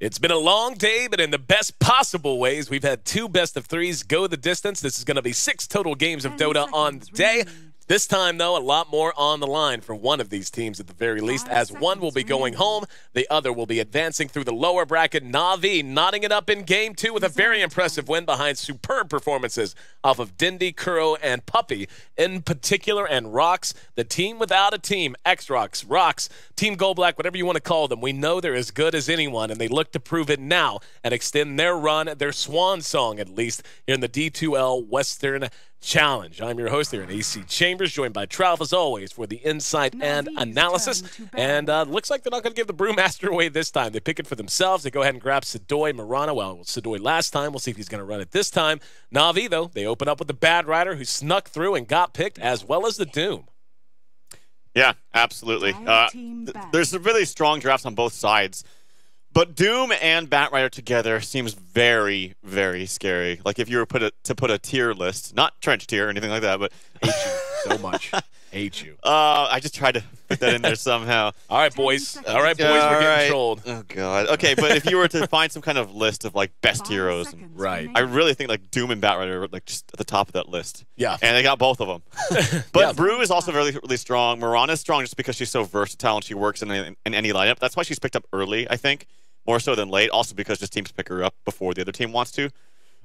It's been a long day, but in the best possible ways. We've had 2 best-of-3s go the distance. This is going to be 6 total games of Dota on the day. This time, though, a lot more on the line for one of these teams at the very least, as one will be going home, the other will be advancing through the lower bracket. Na'Vi knotting it up in Game 2 with a very impressive win behind superb performances off of Dindy, Kuro, and Puppy in particular, and RoX, the team without a team, ex-RoX, Team Gold Black, whatever you want to call them. We know they're as good as anyone, and they look to prove it now and extend their run, their swan song at least, here in the D2L Western Challenge. I'm your host here in AC Chambers, joined by Trout as always for the insight and analysis. And looks like they're not going to give the Brewmaster away this time. They pick it for themselves. They go ahead and grab Sadoy Marana. Well, Sadoy last time. We'll see if he's going to run it this time. Na'Vi, though, they open up with the Bad Rider, who snuck through and got picked, as well as the Doom. Yeah, absolutely. There's some really strong drafts on both sides. But Doom and Bat Rider together seems very, very scary. Like if you were to put a tier list, not trench tier or anything like that, but hate you so much. Hate you. I just tried to fit that in there somehow. All right, boys. All right, boys. We're getting trolled. Oh god. Okay, but if you were to find some kind of list of like best heroes, right? I really think like Doom and Bat Rider are like just at the top of that list. Yeah. And they got both of them. But yeah. Brew is also really, really strong. Mirana's strong just because she's so versatile and she works in any lineup. That's why she's picked up early, I think. More so than late, also because just teams pick her up before the other team wants to.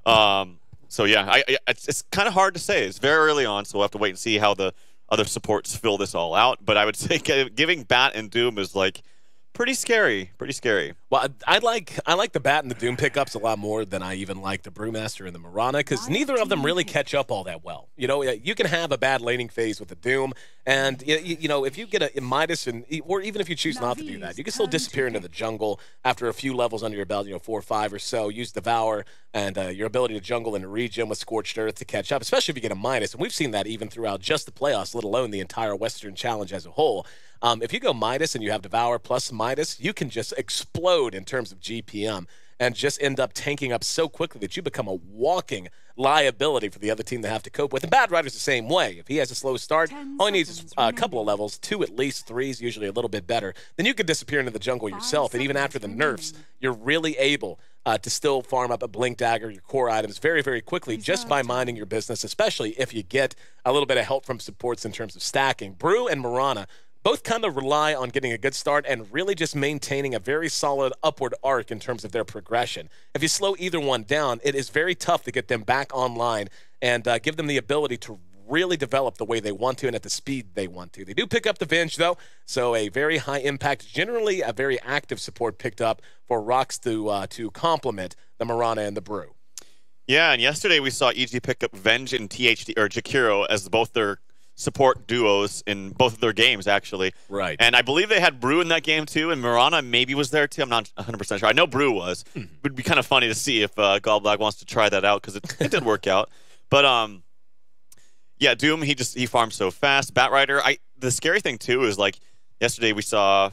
So yeah, it's kind of hard to say. It's very early on, so we'll have to wait and see how the other supports fill this all out. But I would say giving Bat and Doom is like pretty scary. Pretty scary. Well, I like the Bat and the Doom pickups a lot more than I even like the Brewmaster and the Mirana, because neither of them really catch up all that well. You know, you can have a bad laning phase with the Doom, and you know, if you get a Midas, or even if you choose not to do that, you can still disappear into the jungle after a few levels under your belt, 4 or 5 or so. Use Devour and your ability to jungle in a region with Scorched Earth to catch up, especially if you get a Midas, and we've seen that even throughout just the playoffs, let alone the entire Western Challenge as a whole. If you go Midas and you have Devour plus Midas, you can just explode in terms of GPM and just end up tanking up so quickly that you become a walking liability for the other team to have to cope with. And Bad Rider's the same way. If he has a slow start, all he needs is a couple of levels, 2 at least, 3 is usually a little bit better. Then you can disappear into the jungle yourself, and even after the nerfs, you're really able to still farm up a Blink Dagger, your core items, very, very quickly just by minding your business, especially if you get a little bit of help from supports in terms of stacking. Brew and Mirana both kind of rely on getting a good start and really just maintaining a very solid upward arc in terms of their progression. If you slow either one down, it is very tough to get them back online and give them the ability to really develop the way they want to and at the speed they want to. They do pick up the Venge, though, so a very high impact, generally a very active support picked up for RoX to complement the Mirana and the Brew. Yeah, and yesterday we saw EG pick up Venge and THD, or Jakiro, as both their support duos in both of their games, actually. Right. And I believe they had Brew in that game, too, and Mirana maybe was there, too. I'm not 100% sure. I know Brew was. It would be kind of funny to see if Gold Black wants to try that out, because it did work out. But, yeah, Doom, he farms so fast. Bat Rider, the scary thing, too, is, like, yesterday we saw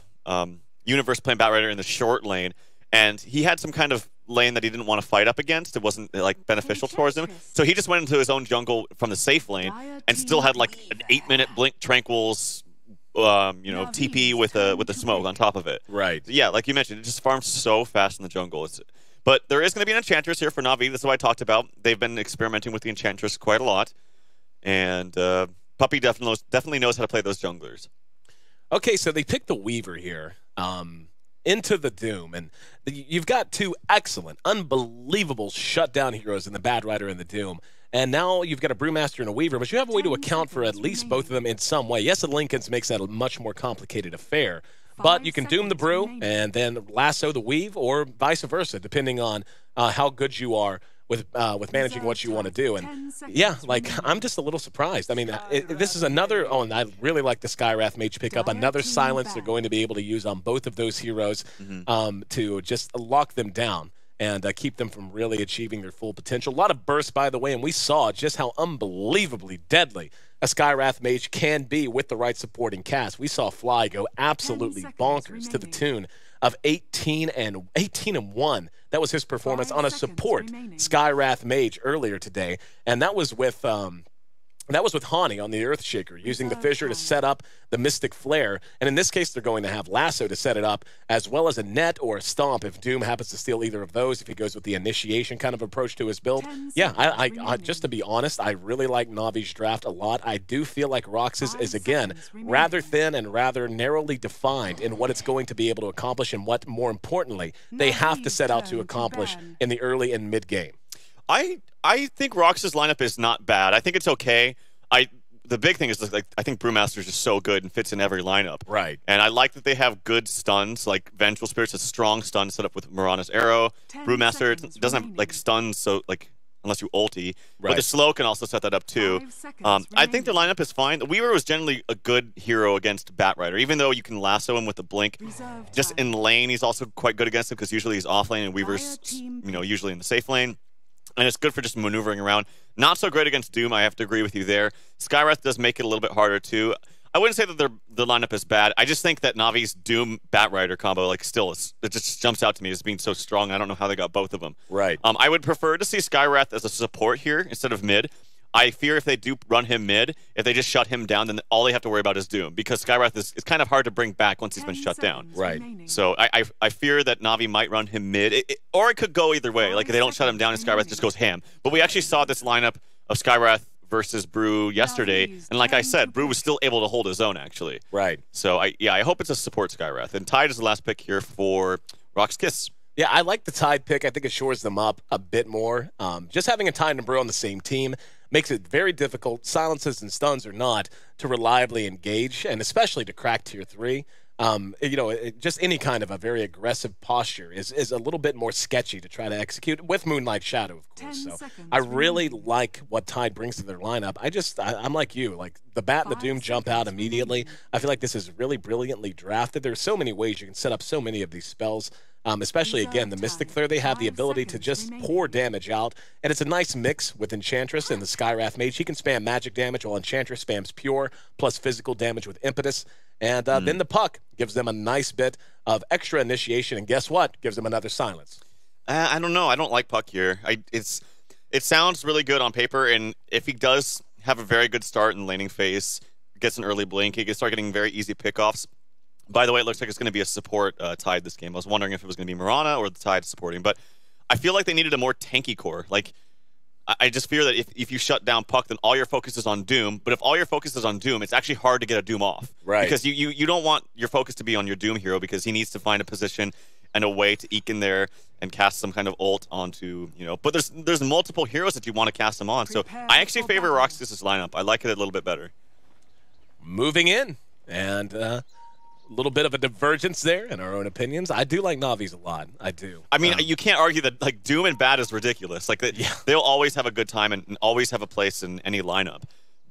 Universe playing Bat Rider in the short lane, and he had some kind of lane that he didn't want to fight up against. It wasn't like beneficial towards him, so he just went into his own jungle from the safe lane and still had like an 8-minute Blink Tranquils TP with a smoke on top of it. Right. Yeah, like you mentioned, it just farms so fast in the jungle. But there is going to be an Enchantress here for Na'Vi. This is what I talked about. They've been experimenting with the Enchantress quite a lot, and Puppy definitely knows how to play those junglers. Okay, so they picked the Weaver here into the Doom, and you've got 2 excellent, unbelievable shutdown heroes in the Bad Rider and the Doom, and now you've got a Brewmaster and a Weaver, but you have a way to account for at least both of them in some way. Yes, the Lincolns makes that a much more complicated affair, but you can Doom the Brew and then lasso the Weave, or vice versa, depending on how good you are with managing what you want to do. And yeah, like, I'm just a little surprised. I mean, this is another, and I really like the Skywrath Mage pickup, another silence they're going to be able to use on both of those heroes to just lock them down and keep them from really achieving their full potential. A lot of bursts, by the way, and we saw just how unbelievably deadly a Skywrath Mage can be with the right supporting cast. We saw Fly go absolutely bonkers to the tune of 18 and 1. That was his performance on a support Skywrath Mage earlier today, and that was with And that was with Hani on the Earthshaker, using the Fissure to set up the Mystic Flare. And in this case, they're going to have Lasso to set it up, as well as a Net or a Stomp if Doom happens to steal either of those, if he goes with the initiation kind of approach to his build. Yeah, I just to be honest, I really like Navi's draft a lot. I do feel like RoX is again, rather thin and rather narrowly defined in what it's going to be able to accomplish and what, more importantly, they have to set out to accomplish in the early and mid-game. I think RoX's lineup is not bad. I think it's okay. The big thing is, like, I think Brewmaster is just so good and fits in every lineup. Right. And I like that they have good stuns. Like Vengeful Spirit's a strong stun set up with Mirana's Arrow. Brewmaster doesn't have like stuns, so like unless you ulti. Right. But the slow can also set that up too. I think their lineup is fine. The Weaver was generally a good hero against Batrider, even though you can lasso him with the blink. Just in lane, he's also quite good against him because usually he's off lane and Weaver's usually in the safe lane. And it's good for just maneuvering around. Not so great against Doom, I have to agree with you there. Skywrath does make it a little bit harder too. I wouldn't say that the lineup is bad. I just think that Navi's Doom Batrider combo, like, still is, it just jumps out to me as being so strong. I don't know how they got both of them. Right. I would prefer to see Skywrath as a support here instead of mid. I fear if they do run him mid, if they just shut him down, then all they have to worry about is Doom, because Skywrath is kind of hard to bring back once he's been shut down. Right. So I fear that Navi might run him mid, or it could go either way. Like if they don't shut him down and Skywrath just goes ham. But we actually saw this lineup of Skywrath versus Brew yesterday, and like I said, Brew was still able to hold his own actually. Right. So I hope it's a support Skywrath. And Tide is the last pick here for RoX.KIS. Yeah, I like the Tide pick. I think it shores them up a bit more. Just having a Tide and Brew on the same team makes it very difficult, silences and stuns or not, to reliably engage, and especially to crack tier 3. Just any kind of a very aggressive posture is a little bit more sketchy to try to execute, with Moonlight Shadow, of course. So I really like what Tide brings to their lineup. I'm like you. Like, the Bat and the Doom jump out immediately. I feel like this is really brilliantly drafted. There's so many ways you can set up so many of these spells. Especially, again, the Mystic Flare, they have the ability to just pour damage out, and it's a nice mix with Enchantress and the Skywrath Mage. He can spam magic damage while Enchantress spams pure, plus physical damage with Impetus, and then the Puck gives them a nice bit of extra initiation, and guess what? Gives them another silence. I don't know. I don't like Puck here. It sounds really good on paper, and if he does have a very good start in the laning phase, gets an early blink, he can start getting very easy pickoffs. By the way, it looks like it's going to be a support Tide this game. I was wondering if it was going to be Mirana or the Tide supporting, but I feel like they needed a more tanky core. Like, I just fear that if you shut down Puck, then all your focus is on Doom. But if all your focus is on Doom, it's actually hard to get a Doom off. Right. Because you don't want your focus to be on your Doom hero, because he needs to find a position and a way to eke in there and cast some kind of ult onto, But there's multiple heroes that you want to cast them on. So I actually favor RoX.KIS' lineup. I like it a little bit better. Moving in, and a little bit of a divergence there in our own opinions. I do like Navi's a lot. I do. I mean, you can't argue that, like, Doom and Bat is ridiculous. Like, they'll always have a good time and always have a place in any lineup.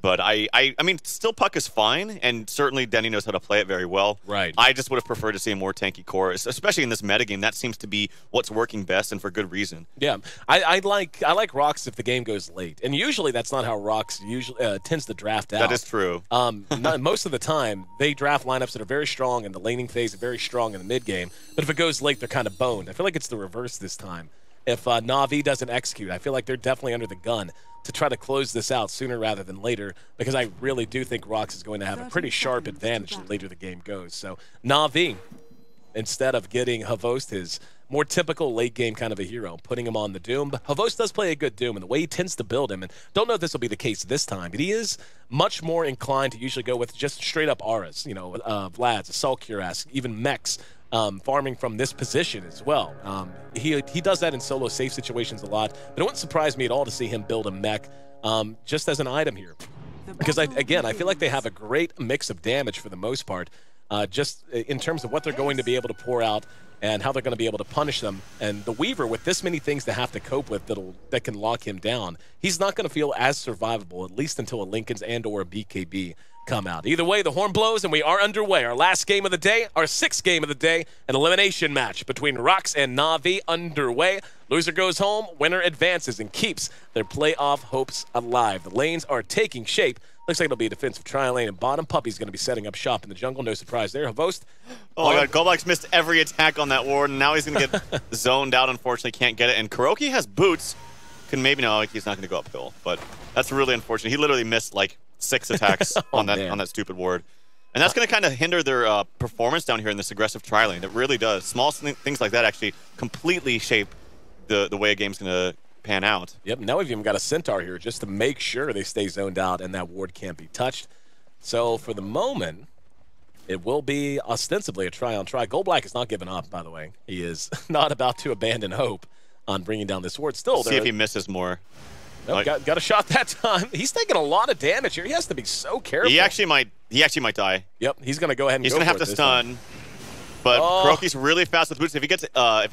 But I mean, still Puck is fine, and certainly Denny knows how to play it very well. Right. I just would have preferred to see a more tanky core, especially in this metagame. That seems to be what's working best, and for good reason. Yeah, I like RoX if the game goes late, and usually that's not how RoX usually tends to draft out. That is true. Most of the time, they draft lineups that are very strong in the laning phase and very strong in the mid game. But if it goes late, they're kind of boned. I feel like it's the reverse this time. If Na'Vi doesn't execute, I feel like they're definitely under the gun to try to close this out sooner rather than later, because I really do think RoX is going to have a pretty sharp advantage the later the game goes. So Na'Vi, instead of getting Havost, his more typical late game kind of a hero, putting him on the Doom. But Havost does play a good Doom, and the way he tends to build him, and don't know if this will be the case this time, but he is much more inclined to usually go with just straight up auras, Vlad's, Assault Cuirass, even mechs. Farming from this position as well. He does that in solo safe situations a lot, but it wouldn't surprise me at all to see him build a mech just as an item here. Because, I feel like they have a great mix of damage for the most part, just in terms of what they're going to be able to pour out and how they're going to be able to punish them. And the Weaver, with this many things to have to cope with that can lock him down, he's not going to feel as survivable, at least until a Lincoln's and or a BKB come out. Either way, the horn blows and we are underway. Our last game of the day, our sixth game of the day, an elimination match between RoX and Na'Vi underway. Loser goes home, winner advances and keeps their playoff hopes alive. The lanes are taking shape. Looks like it'll be a defensive trial lane, and bottom Puppy's going to be setting up shop in the jungle. No surprise there. Havost. Oh my god, Goldblack's missed every attack on that ward, and now he's going to get zoned out, unfortunately, can't get it. And Kuroki has boots. can maybe no, he's not going to go uphill, but that's really unfortunate. He literally missed like 6 attacks on that stupid ward, and that's going to kind of hinder their performance down here in this aggressive tri lane. It really does. Small things like that actually completely shape the way a game's going to pan out. Yep. Now we've even got a Centaur here just to make sure they stay zoned out and that ward can't be touched. So for the moment, it will be ostensibly a try-on-try. Goldblack is not giving up, by the way. He is not about to abandon hope on bringing down this ward. Still, see if he misses more. Nope, got a shot that time. He's taking a lot of damage here. He has to be so careful. He actually might die. Yep, he's going to go ahead and he's going to have to stun. But KRoKi's really fast with boots. If he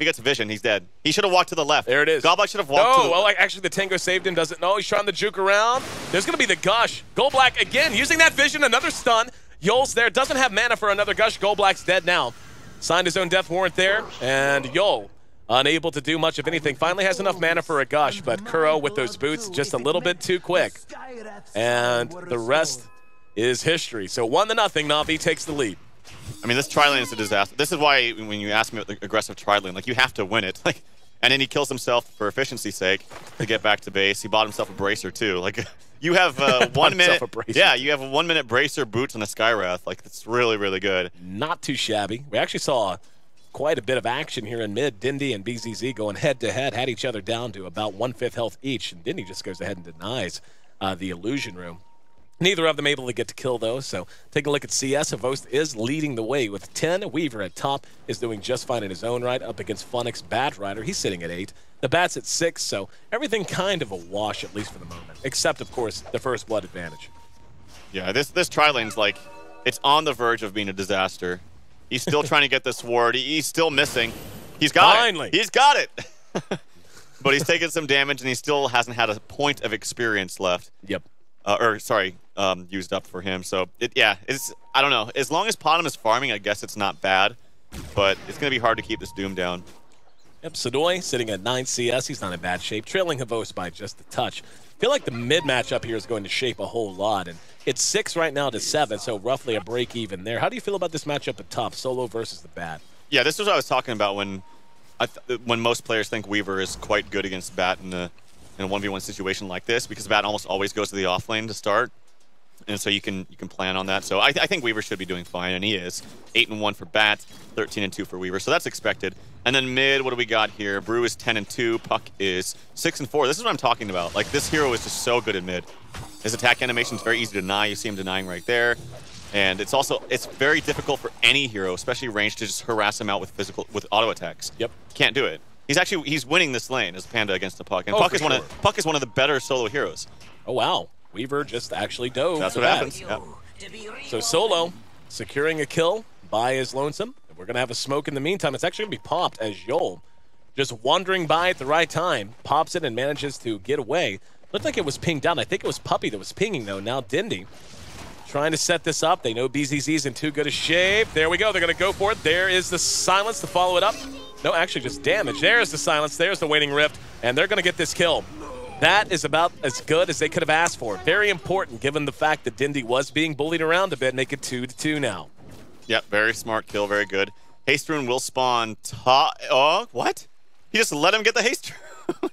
gets vision, he's dead. He should have walked to the left. There it is. Goldblack should have walked to the well, actually, the Tango saved him. Doesn't know. He's trying to juke around. There's going to be the gush. Goldblack, again, using that vision. Another stun. Yol's there. Doesn't have mana for another gush. Goldblack's dead now. Signed his own death warrant there. And Yol, unable to do much of anything. Finally has enough mana for a gush. But Kuro with those boots, just a little bit too quick. And the rest is history. So 1-0, Na'Vi takes the lead. I mean, this tri-lane is a disaster. This is why when you ask me about the aggressive tri-lane, like, you have to win it. Like, and then he kills himself for efficiency's sake to get back to base. He bought himself a bracer, too. Like, you have 1 minute. Yeah, you have a 1 minute bracer boots on a Skywrath. Like, it's really, really good. Not too shabby. We actually saw quite a bit of action here in mid. Dindy and BZZ going head-to-head, had each other down to about 1/5 health each. And Dindy just goes ahead and denies the illusion room. Neither of them able to get to kill, though, so take a look at CS. Havost is leading the way with 10. Weaver at top is doing just fine in his own right up against Funix Bat Rider. He's sitting at 8. The Bat's at 6, so everything kind of a wash, at least for the moment, except, of course, the first blood advantage. Yeah, this tri-lane's like, it's on the verge of being a disaster. He's still trying to get this ward. He's still missing. He's got it. He's got it. But he's taken some damage, and he still hasn't had a point of experience left. Yep. Used up for him. So, I don't know. As long as Potom is farming, I guess it's not bad. But it's going to be hard to keep this Doom down. Yep, Sadoy sitting at 9 CS. He's not in bad shape. Trailing Havost by just a touch. I feel like the mid matchup here is going to shape a whole lot. And it's 6 right now to 7, so roughly a break even there. How do you feel about this matchup at top, Solo versus the Bat? Yeah, this is what I was talking about when most players think Weaver is quite good against Bat in a 1v1 situation like this, because Bat almost always goes to the off lane to start, and so you can plan on that. So I think Weaver should be doing fine, and he is. 8-1 for Bat, 13-2 for Weaver, so that's expected. And then mid, what do we got here? Brew is 10-2, Puck is 6-4. This is what I'm talking about. Like, this hero is just so good at mid. His attack animation is very easy to deny. You see him denying right there. And it's very difficult for any hero, especially ranged, to just harass him out with auto attacks. Yep. Can't do it. He's winning this lane as Panda against the Puck. And Puck is one of the better solo heroes. Oh wow. Weaver just actually dove. That's what happens. Yep. So Solo securing a kill by his lonesome. We're gonna have a smoke in the meantime. It's actually gonna be popped as Yol, just wandering by at the right time, pops it and manages to get away. Looked like it was pinged down. I think it was Puppy that was pinging though. Now Dindy trying to set this up. They know BZZ's in too good a shape. There we go. They're gonna go for it. There is the silence to follow it up. No, actually just damage. There's the silence. There's the waiting rift. And they're going to get this kill. That is about as good as they could have asked for. Very important given the fact that Dindy was being bullied around a bit. Make it 2-2 now. Yep, very smart kill. Very good. Haste Rune will spawn top. Oh, what? He just let him get the Haste Rune.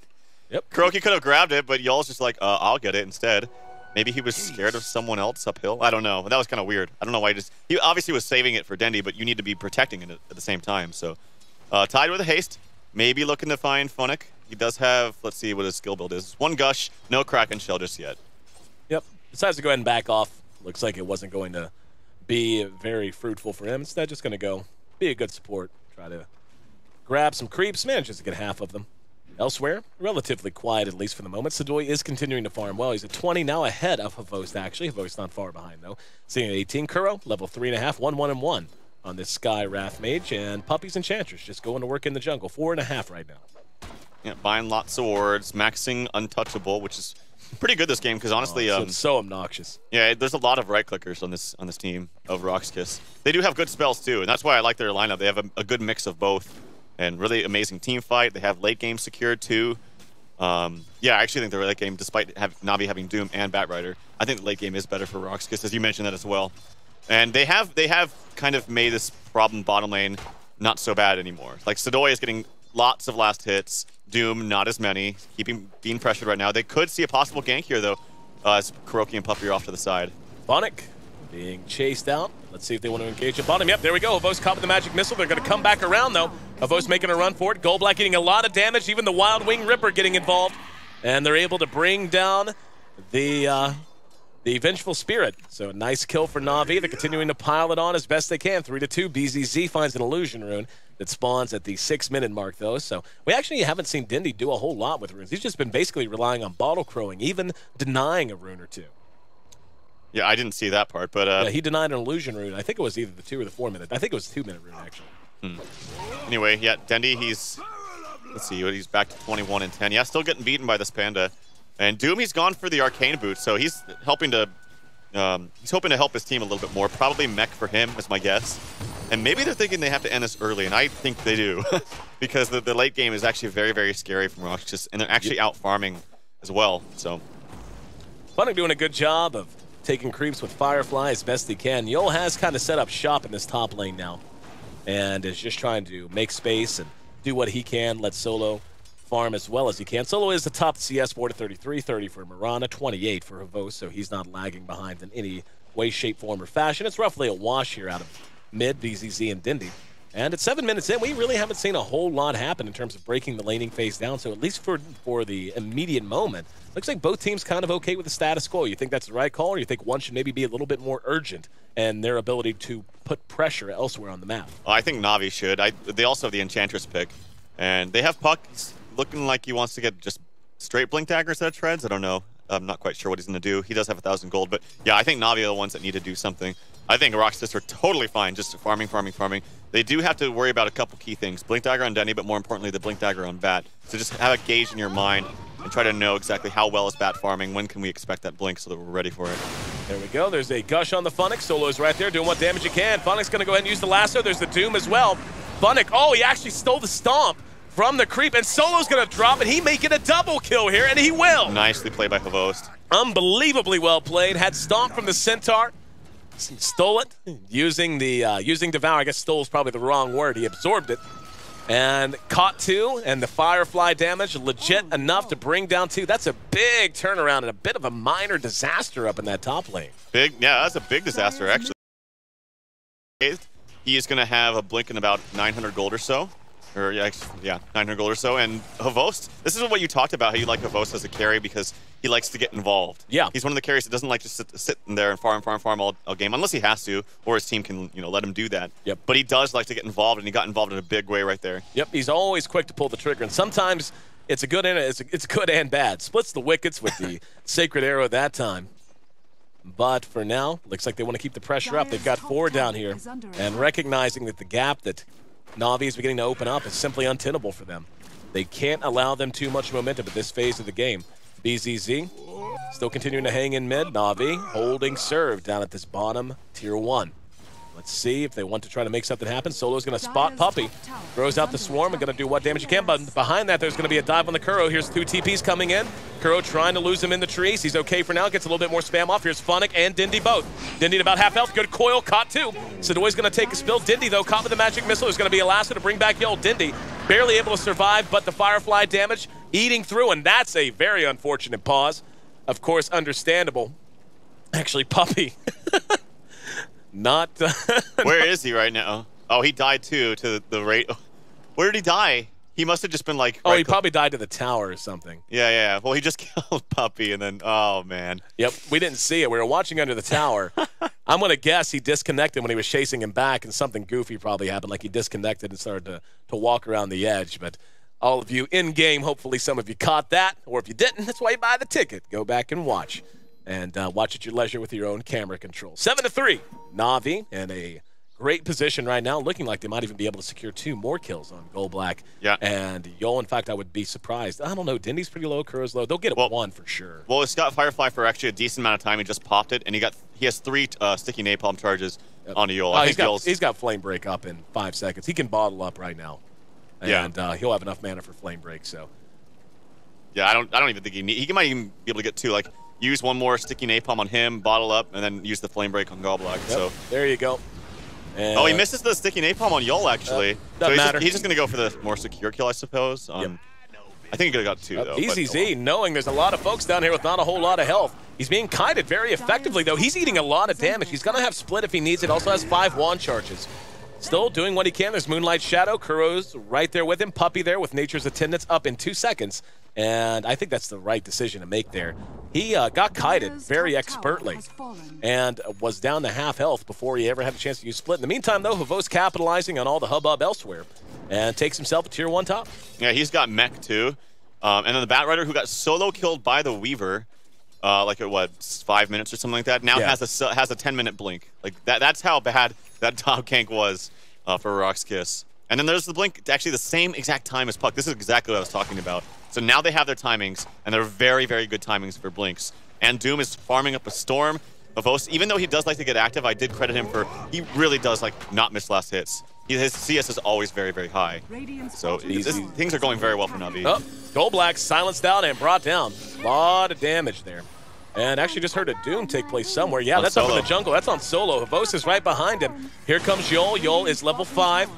Yep. KRoKi could have grabbed it, but Y'all's just like, I'll get it instead. Maybe he was scared of someone else uphill. I don't know. That was kind of weird. I don't know why he obviously was saving it for Dindy, but you need to be protecting it at the same time. So. Tied with a haste, maybe looking to find Funix. He does have, let's see what his skill build is. 1 gush, no Kraken shell just yet. Yep, decides to go ahead and back off. Looks like it wasn't going to be very fruitful for him. Instead, just going to go be a good support. Try to grab some creeps, manages to get half of them. Elsewhere, relatively quiet at least for the moment. Sadoy is continuing to farm well. He's at 20, now ahead of Havost actually. Havost not far behind though. Sitting at 18, Kuro, level 3.5, 1-1-1. On this Skywrath Mage, and Puppies Enchantress just going to work in the jungle. 4.5 right now. Yeah, buying lots of wards, maxing Untouchable, which is pretty good this game because honestly, it's so obnoxious. Yeah, there's a lot of right clickers on this team of RoX.KIS. They do have good spells too, and that's why I like their lineup. They have a good mix of both, and really amazing team fight. They have late game secured too. Yeah, I actually think their late game, despite Na'Vi having Doom and Bat Rider, I think the late game is better for RoX.KIS, as you mentioned that as well. And they have kind of made this problem bottom lane not so bad anymore. Like, Sadoy is getting lots of last hits. Doom, not as many. Being pressured right now. They could see a possible gank here, though, as KuroKy and Puppey are off to the side. Funnick being chased out. Let's see if they want to engage upon him. Yep, there we go. Havos caught with the magic missile. They're going to come back around, though. Havos making a run for it. Goldblack getting a lot of damage. Even the Wild Wing Ripper getting involved. And they're able to bring down the Vengeful Spirit. So a nice kill for Na'Vi. They're continuing to pile it on as best they can. 3-2. BZZ finds an illusion rune that spawns at the 6-minute mark, though. So we actually haven't seen Dindy do a whole lot with runes. He's just been basically relying on bottle crowing, even denying a rune or two. Yeah, I didn't see that part, but yeah, he denied an illusion rune. I think it was either the 2 or the 4-minute. I think it was a 2-minute rune, actually. Anyway, yeah, Dendy, he's, let's see, he's back to 21 and 10. Yeah, still getting beaten by this Panda. And Doom, he's gone for the Arcane Boot, so he's hoping to help his team a little bit more. Probably mech for him, is my guess. And maybe they're thinking they have to end this early, and I think they do. Because the late game is actually very, very scary from RoX, and they're actually out farming as well, so. Funnick doing a good job of taking creeps with Firefly as best he can. Yol has kind of set up shop in this top lane now and is just trying to make space and do what he can, let Solo farm as well as he can. Solo is the top CS, 4-33, 30 for Mirana, 28 for Havos, so he's not lagging behind in any way, shape, form, or fashion. It's roughly a wash here out of mid, BZZ, and Dindy. And at 7 minutes in, we really haven't seen a whole lot happen in terms of breaking the laning phase down. So at least for the immediate moment, looks like both teams kind of okay with the status quo. You think that's the right call, or you think one should maybe be a little bit more urgent in their ability to put pressure elsewhere on the map? Well, I think Na'Vi should. They also have the Enchantress pick. And they have Puck looking like he wants to get just straight Blink Dagger instead of Treads. I don't know. I'm not quite sure what he's going to do. He does have 1,000 gold. But yeah, I think Na'Vi are the ones that need to do something. I think RoX.KIS are totally fine just farming. They do have to worry about a couple key things. Blink Dagger on Denny, but more importantly, the Blink Dagger on Bat. So just have a gauge in your mind and try to know exactly how well is Bat farming, when can we expect that Blink so that we're ready for it. There we go. There's a Gush on the Funnick. Solo's right there doing what damage he can. Funnick's going to go ahead and use the lasso. There's the Doom as well. Funnick, oh, he actually stole the Stomp from the creep, and Solo's going to drop, and he may get a double kill here, and he will. Nicely played by Havos. Unbelievably well played. Had Stomp from the Centaur. Stole it using Devour. I guess stole is probably the wrong word. He absorbed it and caught 2, and the Firefly damage legit enough to bring down 2. That's a big turnaround and a bit of a minor disaster up in that top lane. Big, yeah, that's a big disaster actually. He is going to have a blink in about 900 gold or so. Or yeah, 900 gold or so. And Havos, this is what you talked about, how you like Havos as a carry because he likes to get involved. Yeah. He's one of the carries that doesn't like to sit in there and farm all game, unless he has to, or his team can, let him do that. Yep. But he does like to get involved, and he got involved in a big way right there. Yep, he's always quick to pull the trigger, and sometimes it's good and bad. Splits the wickets with the Sacred Arrow that time. But for now, looks like they want to keep the pressure up. They've got 4 down here, and recognizing that the gap that Na'Vi is beginning to open up is simply untenable for them. They can't allow them too much momentum at this phase of the game. BZZ still continuing to hang in mid. Na'Vi holding serve down at this bottom tier 1. Let's see if they want to try to make something happen. Solo's going to spot Puppey. Throws out the swarm and going to do what damage he can. But behind that, there's going to be a dive on the Kuro. Here's 2 TPs coming in. Kuro trying to lose him in the trees. He's okay for now. Gets a little bit more spam off. Here's Funnick and Dindy both. Dindy at about half health. Good coil. Caught 2. Sadoy's going to take a spill. Dindy, though, caught with the magic missile. There's going to be a lasso to bring back Yol. Dindy barely able to survive, but the Firefly damage eating through, and that's a very unfortunate pause. Of course, understandable. Actually, Puppey. Not. Where is he right now? Oh, he died too to the rate. Where did he die? He must have just been like. Oh, he probably died to the tower or something. Yeah. Well, he just killed Puppey, and then oh man. Yep, we didn't see it. We were watching under the tower. I'm gonna guess he disconnected when he was chasing him back, and something goofy probably happened. Like he disconnected and started to walk around the edge. But all of you in game, hopefully some of you caught that, or if you didn't, that's why you buy the ticket. Go back and watch. And watch at your leisure with your own camera control. 7-3. Na'Vi in a great position right now, looking like they might even be able to secure 2 more kills on Goldblack. Yeah. And Yol, in fact, I would be surprised. I don't know. Dindy's pretty low. Kuro's low. They'll get it 1 for sure. Well, it's got Firefly for actually a decent amount of time. He just popped it, and he has 3 sticky napalm charges on Yol. He's got Flame Break up in 5 seconds. He can bottle up right now. And he'll have enough mana for Flame Break. So. Yeah, I don't even think he might even be able to get 2. Like, use 1 more sticky napalm on him, bottle up, and then use the flame break on Goldblack. Yep, so there you go. And oh, he misses the sticky napalm on Yol actually. Doesn't matter. He's just gonna go for the more secure kill, I suppose. I think he could have got 2, though. BZZ, knowing there's a lot of folks down here with not a whole lot of health. He's being kited very effectively, though. He's eating a lot of damage. He's going to have split if he needs it. Also has 5 wand charges. Still doing what he can. There's Moonlight Shadow. Kuro's right there with him. Puppy there with Nature's Attendance up in 2 seconds. And I think that's the right decision to make there. He got kited very expertly and was down to half health before he ever had a chance to use split. In the meantime, though, Havos capitalizing on all the hubbub elsewhere and takes himself a tier 1 top. Yeah, he's got mech, too. And then the Batrider, who got solo killed by the Weaver, like at what, 5 minutes or something like that, now has a 10-minute blink. Like that's how bad that top gank was for RoX.KIS. And then there's the blink, actually the same exact time as Puck. This is exactly what I was talking about. So now they have their timings, and they're very, very good timings for blinks. And Doom is farming up a Storm. Avos, even though he does like to get active, I did credit him for, he really does like not miss last hits. His CS is always very, very high. So things are going very well for Navi. Oh, Goldblack silenced out and brought down. A lot of damage there. And actually just heard a Doom take place somewhere. Yeah, that's up in the jungle. That's on solo. Havos is right behind him. Here comes Yol. Yol is level 5.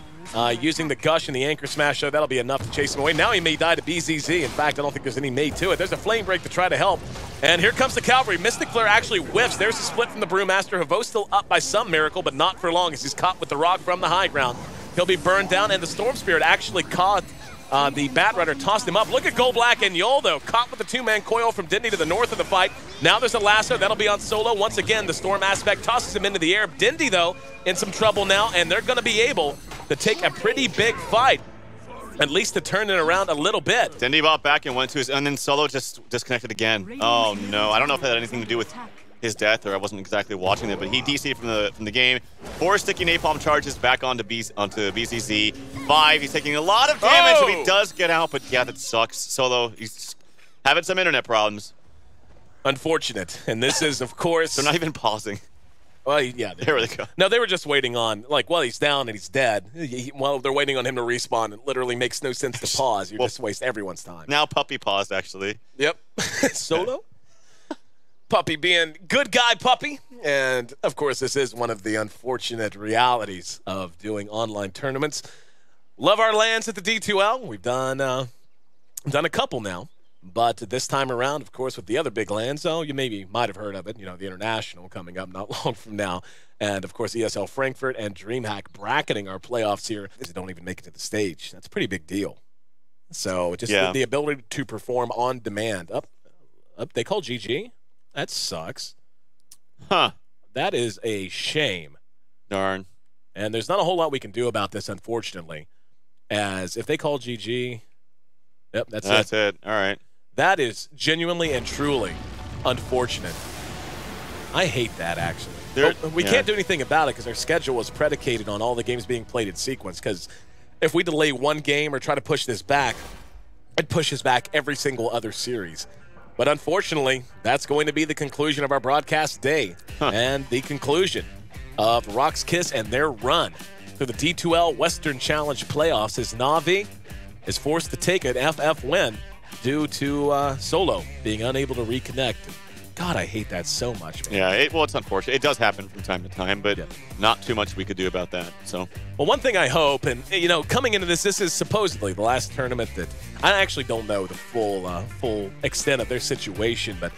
Using the Gush and the Anchor Smash, so that'll be enough to chase him away. Now he may die to BZZ. In fact, I don't think there's any made to it. There's a Flame Break to try to help. And here comes the Cavalry. Mystic Flare actually whiffs. There's a split from the Brewmaster. Havos still up by some miracle, but not for long as he's caught with the rock from the high ground. He'll be burned down, and the Storm Spirit actually caught the Batrider, tossed him up. Look at Goldblack and Yol, though, caught with the 2-man coil from Dindy to the north of the fight. Now there's a lasso. That'll be on solo. Once again, the Storm aspect tosses him into the air. Dindy, though, in some trouble now, and they're going to be able to take a pretty big fight, at least to turn it around a little bit. Dindy bought back and went to his, and then Solo just disconnected again. Oh, no. I don't know if that had anything to do with his death, or I wasn't exactly watching it, but he DC'd from the game. 4 sticky napalm charges back onto BZZ. 5, he's taking a lot of damage, and he does get out, but yeah, that sucks. Solo, he's having some internet problems. Unfortunate, and this is, of course... They're not even pausing. Well, yeah. There they go. No, they were just waiting on, like, well, he's down and he's dead. Well, they're waiting on him to respawn. It literally makes no sense to pause. You just waste everyone's time. Now Puppy paused, actually. Yep. Solo? Puppy being good guy Puppy. And, of course, this is one of the unfortunate realities of doing online tournaments. Love our lands at the D2L. We've done a couple now. But this time around, of course, with the other big lands, you might have heard of it, you know, the International coming up not long from now. And, of course, ESL Frankfurt and DreamHack bracketing our playoffs here. They don't even make it to the stage. That's a pretty big deal. So just the ability to perform on demand. Up, they call GG? That sucks. Huh. That is a shame. Darn. And there's not a whole lot we can do about this, unfortunately. As if they call GG, yep, that's it. All right. That is genuinely and truly unfortunate. I hate that, actually. We can't do anything about it because our schedule is predicated on all the games being played in sequence. Because if we delay one game or try to push this back, it pushes back every single other series. But unfortunately, that's going to be the conclusion of our broadcast day and the conclusion of RoX.KIS and their run through the D2L Western Challenge playoffs as Na'Vi is forced to take an FF win due to Solo being unable to reconnect. God, I hate that so much, man. Yeah, well, it's unfortunate. It does happen from time to time, but not too much we could do about that. So, well, one thing I hope, and you know, coming into this is supposedly the last tournament that I actually don't know the full extent of their situation, but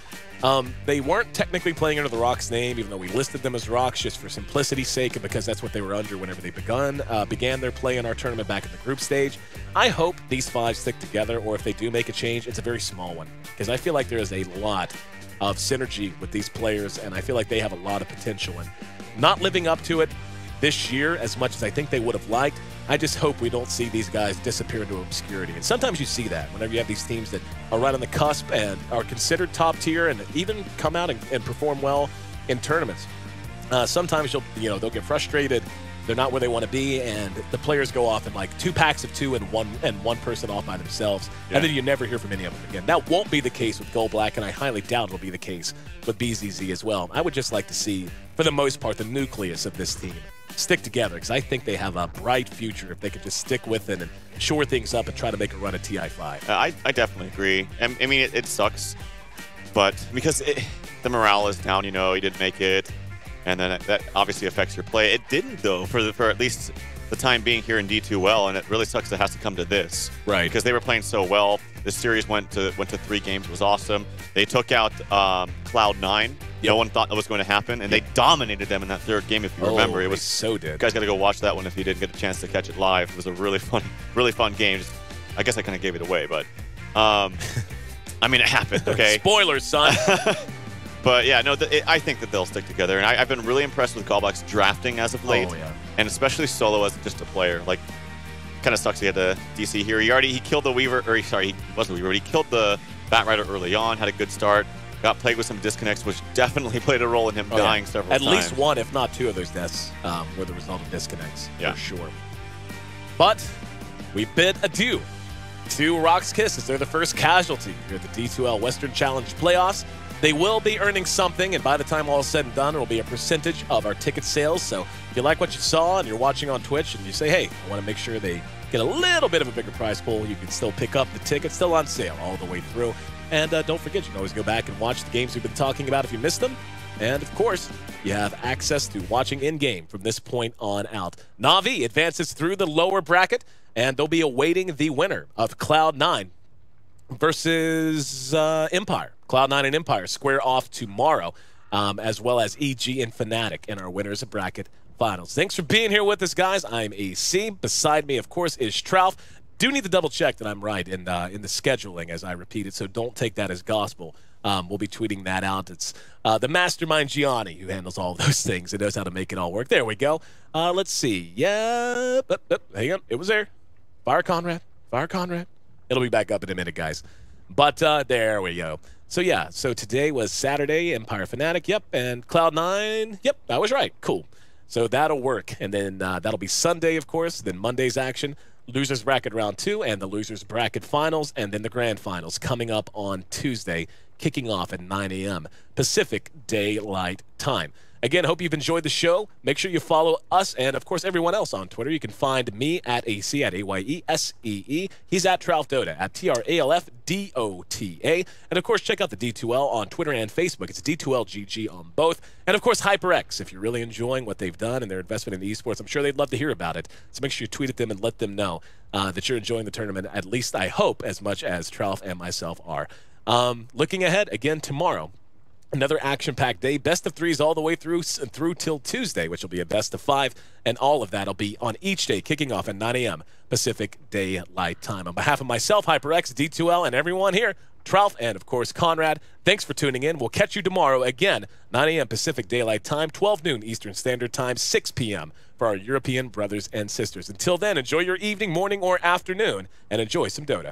they weren't technically playing under the RoX name, even though we listed them as RoX just for simplicity's sake and because that's what they were under whenever they began their play in our tournament back in the group stage. I hope these 5 stick together, or if they do make a change, it's a very small one, because I feel like there is a lot of synergy with these players, and I feel like they have a lot of potential. And not living up to it this year as much as I think they would have liked, I just hope we don't see these guys disappear into obscurity. And sometimes you see that whenever you have these teams that are right on the cusp and are considered top tier and even come out and perform well in tournaments. Sometimes they'll get frustrated. They're not where they want to be, and the players go off in like 2 packs of 2 and one person off by themselves, and then you never hear from any of them again. That won't be the case with Goldblack, and I highly doubt it'll be the case with BZZ as well. I would just like to see, for the most part, the nucleus of this team stick together, because I think they have a bright future if they could just stick with it and shore things up and try to make a run at TI5. I definitely agree. I mean, it sucks, but because the morale is down, you know, he didn't make it. And then that obviously affects your play. It didn't, though, for at least the time being here in D2L, and it really sucks it has to come to this. Right. Because they were playing so well. The series went to 3 games. It was awesome. They took out Cloud9. Yep. No one thought that was going to happen, and they dominated them in that 3rd game, if you remember. It was so did. You guys got to go watch that one if you didn't get a chance to catch it live. It was a really fun game. I guess I kind of gave it away, but I mean, it happened, okay? Spoilers, son. But yeah, no, I think that they'll stick together, and I've been really impressed with Gallblack's drafting as of late, and especially solo as just a player. Like, kind of sucks he had the DC here. He killed the Weaver, or sorry, he wasn't Weaver, but he killed the Batrider early on, had a good start, got plagued with some disconnects, which definitely played a role in him dying several times. At least one, if not 2 of those deaths were the result of disconnects, for sure. But we bid adieu to RoX.KIS as they're the first casualty here at the D2L Western Challenge playoffs. They will be earning something, and by the time all is said and done, it will be a percentage of our ticket sales. So if you like what you saw and you're watching on Twitch and you say, hey, I want to make sure they get a little bit of a bigger prize pool, you can still pick up the ticket, still on sale all the way through. And don't forget, you can always go back and watch the games we've been talking about if you missed them. And, of course, you have access to watching in-game from this point on out. Na'Vi advances through the lower bracket, and they'll be awaiting the winner of Cloud9 versus Empire. Cloud9 and Empire square off tomorrow, as well as EG and Fnatic in our winners of bracket finals. Thanks for being here with us, guys. I'm AC. Beside me, of course, is Trouf. Do need to double-check that I'm right in the scheduling, as I repeat it, so don't take that as gospel. We'll be tweeting that out. It's the mastermind Gianni who handles all those things and knows how to make it all work. There we go. Let's see. Yeah. Hang on. It was there. Fire Conrad. Fire Conrad. It'll be back up in a minute, guys. But there we go. So, yeah. So today was Saturday, Empire Fnatic. Yep. And Cloud9. Yep. I was right. Cool. So that'll work. And then that'll be Sunday, of course. Then Monday's action. Losers Bracket Round 2 and the Losers Bracket Finals, and then the Grand Finals coming up on Tuesday, kicking off at 9 a.m. Pacific Daylight Time. Again, hope you've enjoyed the show. Make sure you follow us and, of course, everyone else on Twitter. You can find me at AC, at AYESEE. He's at TralfDota, at TRALFDOTA. And, of course, check out the D2L on Twitter and Facebook. It's D2LGG on both. And, of course, HyperX. If you're really enjoying what they've done and their investment in esports, I'm sure they'd love to hear about it. So make sure you tweet at them and let them know that you're enjoying the tournament, at least I hope, as much as Tralf and myself are. Looking ahead, again, tomorrow. Another action-packed day, best of threes all the way through till Tuesday, which will be a best of 5, and all of that will be on each day, kicking off at 9 a.m. Pacific Daylight Time. On behalf of myself, HyperX, D2L, and everyone here, Tralf, and of course Conrad, thanks for tuning in. We'll catch you tomorrow again, 9 a.m. Pacific Daylight Time, 12 noon Eastern Standard Time, 6 p.m. for our European brothers and sisters. Until then, enjoy your evening, morning, or afternoon, and enjoy some Dota.